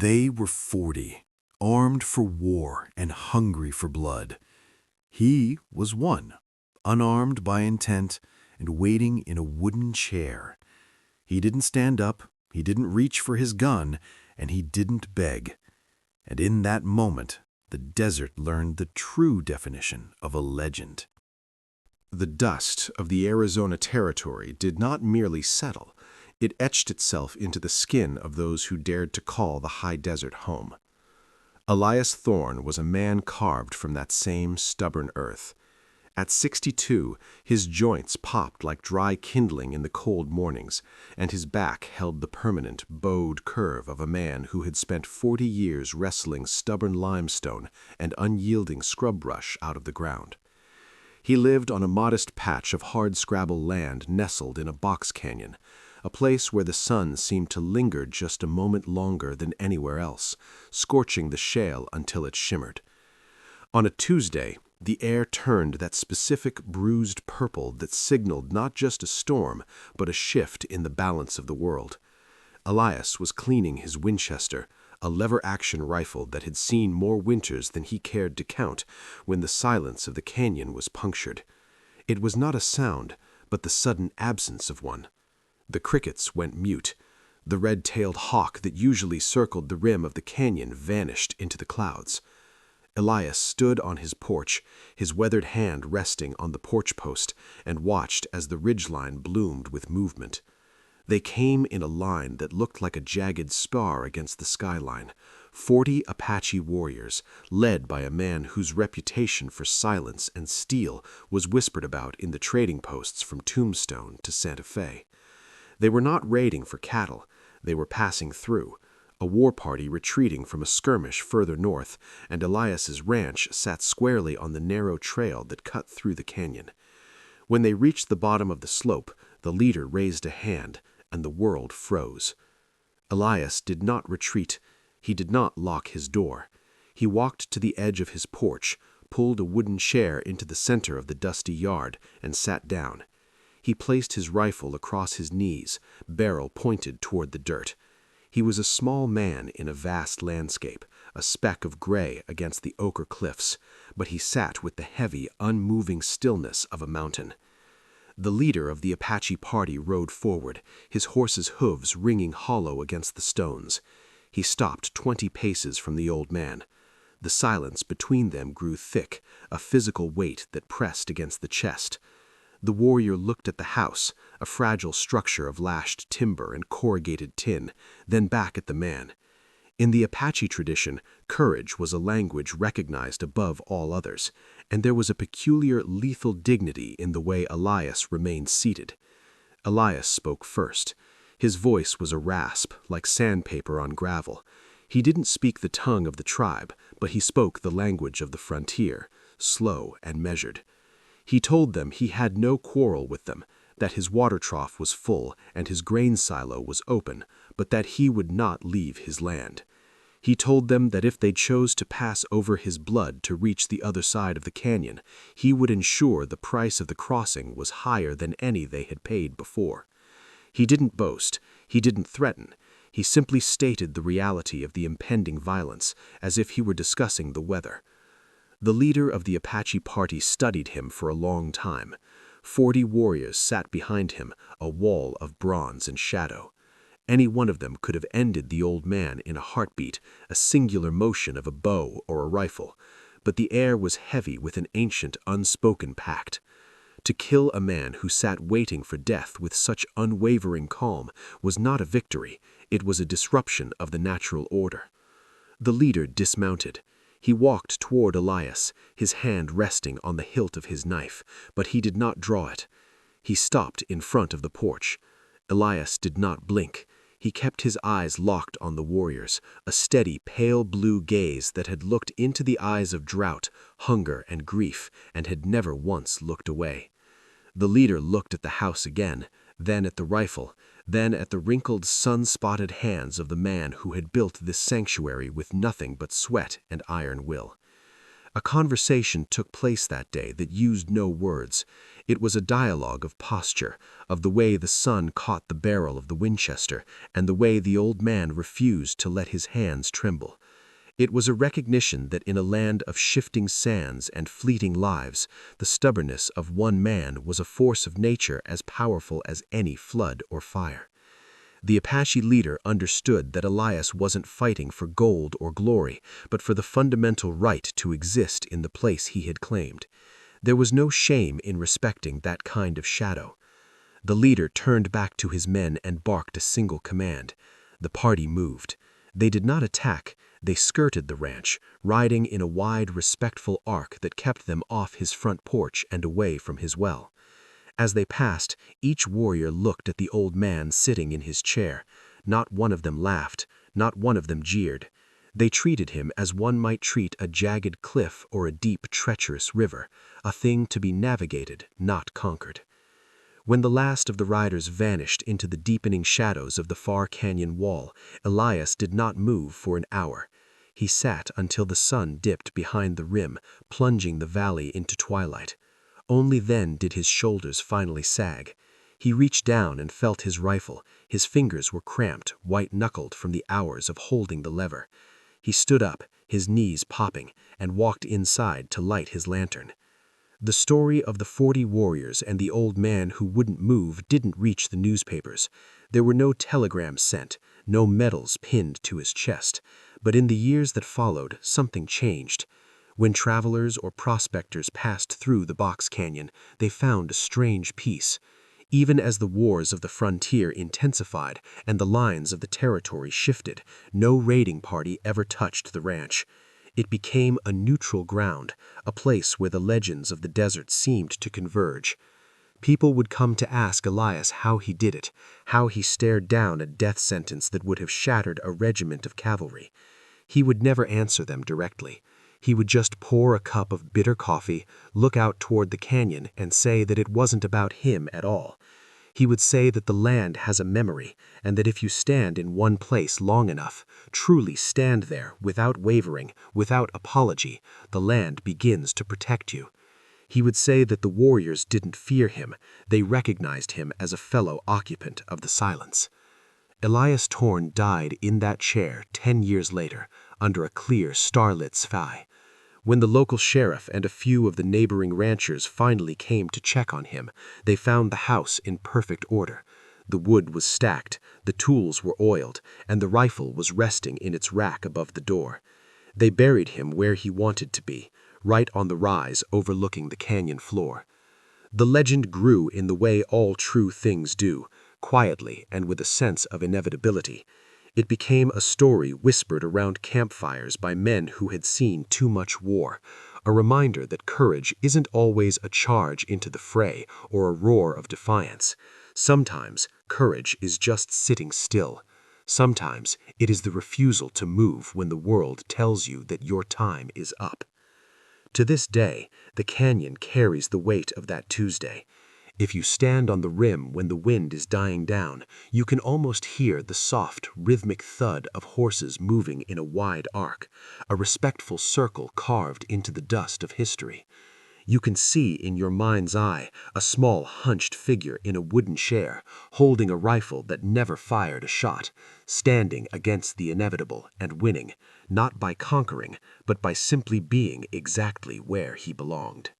They were 40, armed for war and hungry for blood. He was one, unarmed by intent and waiting in a wooden chair. He didn't stand up, he didn't reach for his gun, and he didn't beg. And in that moment, the desert learned the true definition of a legend. The dust of the Arizona Territory did not merely settle, it etched itself into the skin of those who dared to call the high desert home. Elias Thorne was a man carved from that same stubborn earth. At 62, his joints popped like dry kindling in the cold mornings, and his back held the permanent, bowed curve of a man who had spent 40 years wrestling stubborn limestone and unyielding scrub brush out of the ground. He lived on a modest patch of hardscrabble land nestled in a box canyon, a place where the sun seemed to linger just a moment longer than anywhere else, scorching the shale until it shimmered. On a Tuesday, the air turned that specific bruised purple that signaled not just a storm, but a shift in the balance of the world. Elias was cleaning his Winchester, a lever-action rifle that had seen more winters than he cared to count, when the silence of the canyon was punctured. It was not a sound, but the sudden absence of one. The crickets went mute. The red-tailed hawk that usually circled the rim of the canyon vanished into the clouds. Elias stood on his porch, his weathered hand resting on the porch post, and watched as the ridgeline bloomed with movement. They came in a line that looked like a jagged spar against the skyline, 40 Apache warriors, led by a man whose reputation for silence and steel was whispered about in the trading posts from Tombstone to Santa Fe. They were not raiding for cattle, they were passing through, a war party retreating from a skirmish further north, and Elias's ranch sat squarely on the narrow trail that cut through the canyon. When they reached the bottom of the slope, the leader raised a hand, and the world froze. Elias did not retreat. He did not lock his door. He walked to the edge of his porch, pulled a wooden chair into the center of the dusty yard, and sat down. He placed his rifle across his knees, barrel pointed toward the dirt. He was a small man in a vast landscape, a speck of gray against the ochre cliffs, but he sat with the heavy, unmoving stillness of a mountain. The leader of the Apache party rode forward, his horse's hooves ringing hollow against the stones. He stopped 20 paces from the old man. The silence between them grew thick, a physical weight that pressed against the chest. The warrior looked at the house, a fragile structure of lashed timber and corrugated tin, then back at the man. In the Apache tradition, courage was a language recognized above all others, and there was a peculiar lethal dignity in the way Elias remained seated. Elias spoke first. His voice was a rasp, like sandpaper on gravel. He didn't speak the tongue of the tribe, but he spoke the language of the frontier, slow and measured. He told them he had no quarrel with them, that his water trough was full and his grain silo was open, but that he would not leave his land. He told them that if they chose to pass over his blood to reach the other side of the canyon, he would ensure the price of the crossing was higher than any they had paid before. He didn't boast, he didn't threaten, he simply stated the reality of the impending violence, as if he were discussing the weather. The leader of the Apache party studied him for a long time. 40 warriors sat behind him, a wall of bronze and shadow. Any one of them could have ended the old man in a heartbeat, a singular motion of a bow or a rifle, but the air was heavy with an ancient, unspoken pact. To kill a man who sat waiting for death with such unwavering calm was not a victory, it was a disruption of the natural order. The leader dismounted. He walked toward Elias, his hand resting on the hilt of his knife, but he did not draw it. He stopped in front of the porch. Elias did not blink. He kept his eyes locked on the warriors, a steady, pale blue gaze that had looked into the eyes of drought, hunger, and grief, and had never once looked away. The leader looked at the house again, then at the rifle, then at the wrinkled, sun-spotted hands of the man who had built this sanctuary with nothing but sweat and iron will. A conversation took place that day that used no words. It was a dialogue of posture, of the way the sun caught the barrel of the Winchester, and the way the old man refused to let his hands tremble. It was a recognition that in a land of shifting sands and fleeting lives, the stubbornness of one man was a force of nature as powerful as any flood or fire. The Apache leader understood that Elias wasn't fighting for gold or glory, but for the fundamental right to exist in the place he had claimed. There was no shame in respecting that kind of shadow. The leader turned back to his men and barked a single command. The party moved. They did not attack. They skirted the ranch, riding in a wide, respectful arc that kept them off his front porch and away from his well. As they passed, each warrior looked at the old man sitting in his chair. Not one of them laughed, not one of them jeered. They treated him as one might treat a jagged cliff or a deep, treacherous river, a thing to be navigated, not conquered. When the last of the riders vanished into the deepening shadows of the far canyon wall, Elias did not move for an hour. He sat until the sun dipped behind the rim, plunging the valley into twilight. Only then did his shoulders finally sag. He reached down and felt his rifle. His fingers were cramped, white-knuckled from the hours of holding the lever. He stood up, his knees popping, and walked inside to light his lantern. The story of the 40 warriors and the old man who wouldn't move didn't reach the newspapers. There were no telegrams sent, no medals pinned to his chest. But in the years that followed, something changed. When travelers or prospectors passed through the Box Canyon, they found a strange peace. Even as the wars of the frontier intensified and the lines of the territory shifted, no raiding party ever touched the ranch. It became a neutral ground, a place where the legends of the desert seemed to converge. People would come to ask Elias how he did it, how he stared down a death sentence that would have shattered a regiment of cavalry. He would never answer them directly. He would just pour a cup of bitter coffee, look out toward the canyon, and say that it wasn't about him at all. He would say that the land has a memory, and that if you stand in one place long enough, truly stand there without wavering, without apology, the land begins to protect you. He would say that the warriors didn't fear him, they recognized him as a fellow occupant of the silence. Elias Thorne died in that chair 10 years later, under a clear, starlit sky. When the local sheriff and a few of the neighboring ranchers finally came to check on him, they found the house in perfect order. The wood was stacked, the tools were oiled, and the rifle was resting in its rack above the door. They buried him where he wanted to be, right on the rise overlooking the canyon floor. The legend grew in the way all true things do, quietly and with a sense of inevitability. It became a story whispered around campfires by men who had seen too much war, a reminder that courage isn't always a charge into the fray or a roar of defiance. Sometimes courage is just sitting still. Sometimes it is the refusal to move when the world tells you that your time is up. To this day, the canyon carries the weight of that Tuesday. If you stand on the rim when the wind is dying down, you can almost hear the soft, rhythmic thud of horses moving in a wide arc, a respectful circle carved into the dust of history. You can see in your mind's eye a small, hunched figure in a wooden chair, holding a rifle that never fired a shot, standing against the inevitable and winning, not by conquering, but by simply being exactly where he belonged.